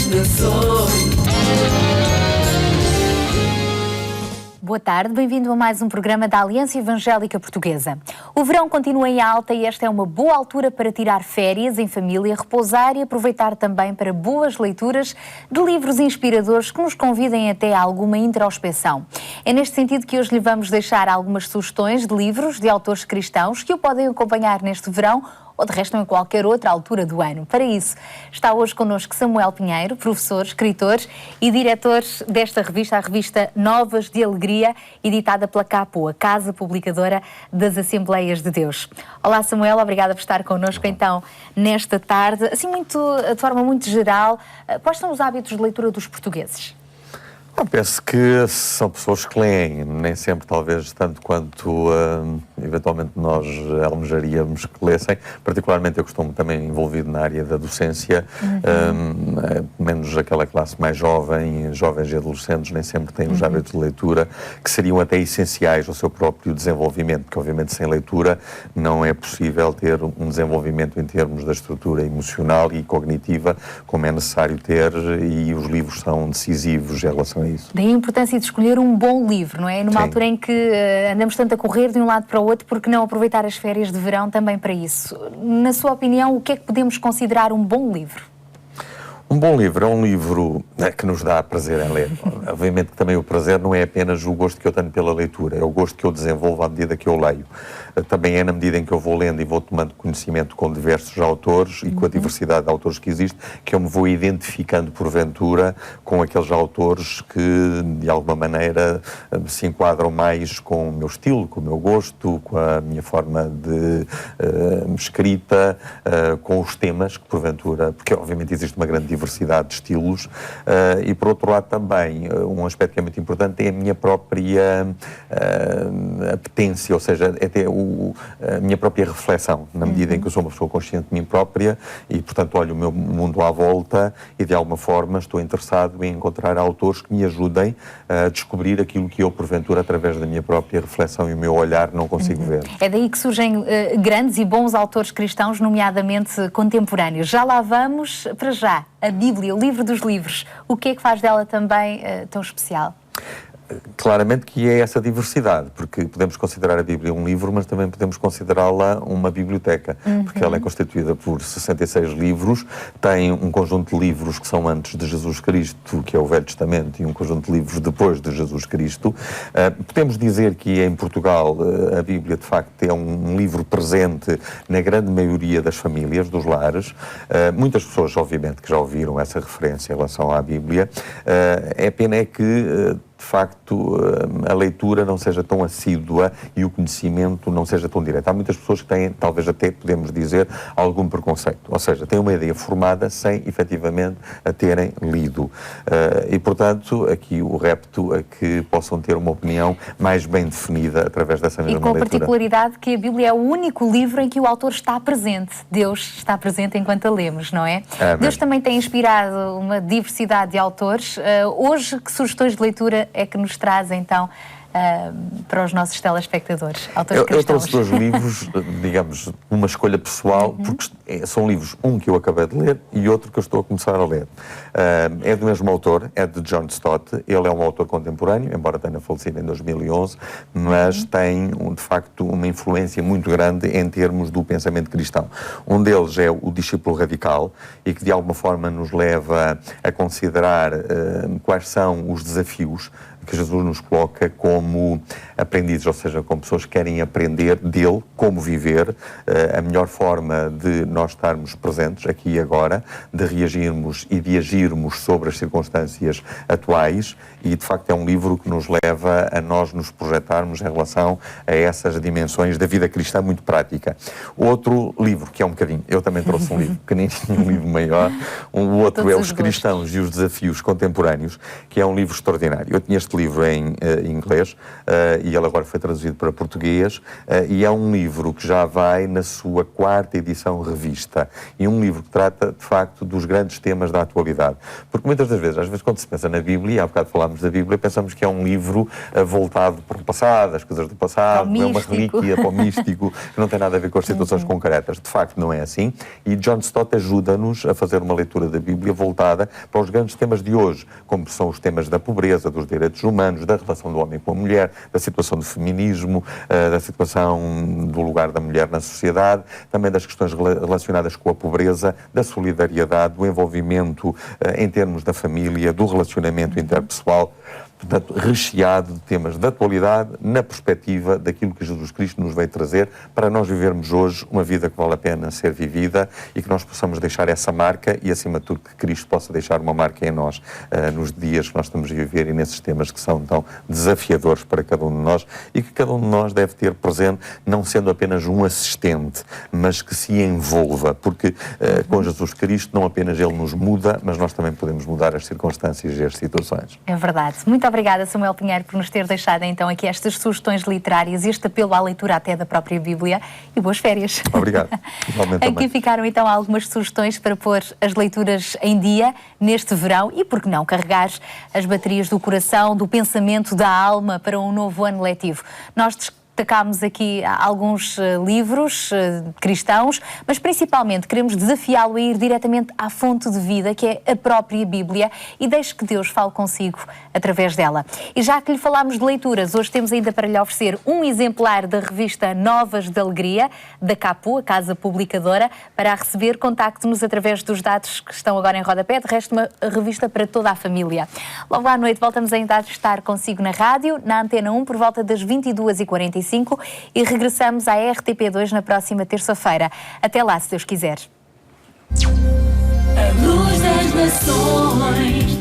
nações. Boa tarde, bem-vindo a mais um programa da Aliança Evangélica Portuguesa. O verão continua em alta e esta é uma boa altura para tirar férias em família, repousar e aproveitar também para boas leituras de livros inspiradores que nos convidem até a alguma introspeção. É neste sentido que hoje lhe vamos deixar algumas sugestões de livros de autores cristãos que o podem acompanhar neste verão ou de resto em qualquer outra altura do ano. Para isso, está hoje connosco Samuel Pinheiro, professor, escritor e diretor desta revista, a revista Novas de Alegria, editada pela Capo, a Casa Publicadora das Assembleias de Deus. Olá Samuel, obrigada por estar connosco então nesta tarde. Assim, de forma muito geral, quais são os hábitos de leitura dos portugueses? Eu penso que são pessoas que leem, nem sempre talvez tanto quanto eventualmente nós almejaríamos que lessem. Particularmente eu costumo também envolvido na área da docência, menos aquela classe mais jovem, jovens e adolescentes, nem sempre têm os hábitos de leitura que seriam até essenciais ao seu próprio desenvolvimento, porque obviamente sem leitura não é possível ter um desenvolvimento em termos da estrutura emocional e cognitiva como é necessário ter, e os livros são decisivos em relação a isso. Daí a importância de escolher um bom livro, não é? Numa altura em que andamos tanto a correr de um lado para o outro, porque não aproveitar as férias de verão também para isso? Na sua opinião, o que é que podemos considerar um bom livro? Um bom livro é um livro que nos dá prazer em ler. Obviamente que também o prazer não é apenas o gosto que eu tenho pela leitura, é o gosto que eu desenvolvo à medida que eu leio. Também é na medida em que eu vou lendo e vou tomando conhecimento com diversos autores e com a diversidade de autores que existe, que eu me vou identificando porventura com aqueles autores que de alguma maneira se enquadram mais com o meu estilo, com o meu gosto, com a minha forma de escrita, com os temas que porventura, porque obviamente existe uma grande diversidade de estilos, e por outro lado também um aspecto que é muito importante é a minha própria apetência, ou seja, até a minha própria reflexão, na medida em que eu sou uma pessoa consciente de mim própria e, portanto, olho o meu mundo à volta e, de alguma forma, estou interessado em encontrar autores que me ajudem a descobrir aquilo que eu, porventura, através da minha própria reflexão e o meu olhar, não consigo ver. É daí que surgem grandes e bons autores cristãos, nomeadamente contemporâneos. Já lá vamos, para já, a Bíblia, o livro dos livros. O que é que faz dela também tão especial? Claramente que é essa diversidade, porque podemos considerar a Bíblia um livro, mas também podemos considerá-la uma biblioteca, porque ela é constituída por 66 livros, tem um conjunto de livros que são antes de Jesus Cristo, que é o Velho Testamento, e um conjunto de livros depois de Jesus Cristo. Podemos dizer que em Portugal a Bíblia, de facto, é um livro presente na grande maioria das famílias, dos lares. Muitas pessoas, obviamente, que já ouviram essa referência em relação à Bíblia. É pena é que de facto, a leitura não seja tão assídua e o conhecimento não seja tão direto. Há muitas pessoas que têm, talvez até podemos dizer, algum preconceito. Ou seja, têm uma ideia formada sem, efetivamente, a terem lido. E, portanto, aqui o repto a que possam ter uma opinião mais bem definida através dessa mesma leitura. E com a particularidade que a Bíblia é o único livro em que o autor está presente. Deus está presente enquanto a lemos, não é? Deus também tem inspirado uma diversidade de autores. Hoje, que sugestões de leitura é que nos traz, então, para os nossos telespectadores, autores cristãos? Eu trouxe dois livros, digamos, uma escolha pessoal, porque são livros, um que eu acabei de ler e outro que eu estou a começar a ler. É do mesmo autor, é de John Stott. Ele é um autor contemporâneo, embora tenha falecido em 2011, mas tem, de facto, uma influência muito grande em termos do pensamento cristão. Um deles é o Discípulo Radical, e que de alguma forma nos leva a considerar quais são os desafios que Jesus nos coloca como aprendizes, ou seja, como pessoas que querem aprender dele, como viver, a melhor forma de nós estarmos presentes aqui e agora, de reagirmos e de agirmos sobre as circunstâncias atuais, e de facto é um livro que nos leva a nós nos projetarmos em relação a essas dimensões da vida cristã muito prática. Outro livro, que é um bocadinho, eu também trouxe um livro pequenino, um livro maior, o outro é Os Cristãos e os Desafios Contemporâneos, que é um livro extraordinário. Eu tinha este livro em inglês e ele agora foi traduzido para português e é um livro que já vai na sua 4ª edição revista e um livro que trata, de facto, dos grandes temas da atualidade. Porque muitas das vezes, às vezes quando se pensa na Bíblia, há bocado falámos da Bíblia, pensamos que é um livro voltado para o passado, as coisas do passado, é uma relíquia para o místico, que não tem nada a ver com as situações concretas. De facto, não é assim. E John Stott ajuda-nos a fazer uma leitura da Bíblia voltada para os grandes temas de hoje, como são os temas da pobreza, dos direitos humanos, da relação do homem com a mulher, da situação do feminismo, da situação do lugar da mulher na sociedade, também das questões relacionadas com a pobreza, da solidariedade, do envolvimento em termos da família, do relacionamento interpessoal. Portanto, recheado de temas de atualidade na perspectiva daquilo que Jesus Cristo nos veio trazer para nós vivermos hoje uma vida que vale a pena ser vivida e que nós possamos deixar essa marca e, acima de tudo, que Cristo possa deixar uma marca em nós nos dias que nós estamos a viver e nesses temas que são tão desafiadores para cada um de nós e que cada um de nós deve ter presente, não sendo apenas um assistente, mas que se envolva, porque com Jesus Cristo não apenas Ele nos muda, mas nós também podemos mudar as circunstâncias e as situações. É verdade. Muito obrigada, Samuel Pinheiro, por nos ter deixado então aqui estas sugestões literárias e este apelo à leitura até da própria Bíblia e boas férias. Obrigado. Igualmente aqui também. ficaram então algumas sugestões para pôr as leituras em dia neste verão e, por que não, carregar as baterias do coração, do pensamento, da alma para um novo ano letivo. Nós destacámos aqui alguns livros cristãos, mas principalmente queremos desafiá-lo a ir diretamente à fonte de vida, que é a própria Bíblia, e deixe que Deus fale consigo através dela. E já que lhe falámos de leituras, hoje temos ainda para lhe oferecer um exemplar da revista Novas de Alegria, da Capu, a Casa Publicadora. Para a receber, contacte-nos através dos dados que estão agora em rodapé. De resto, uma revista para toda a família. Logo à noite voltamos ainda a estar consigo na rádio, na Antena 1, por volta das 22h45, e regressamos à RTP2 na próxima terça-feira. Até lá, se Deus quiser. A luz das nações.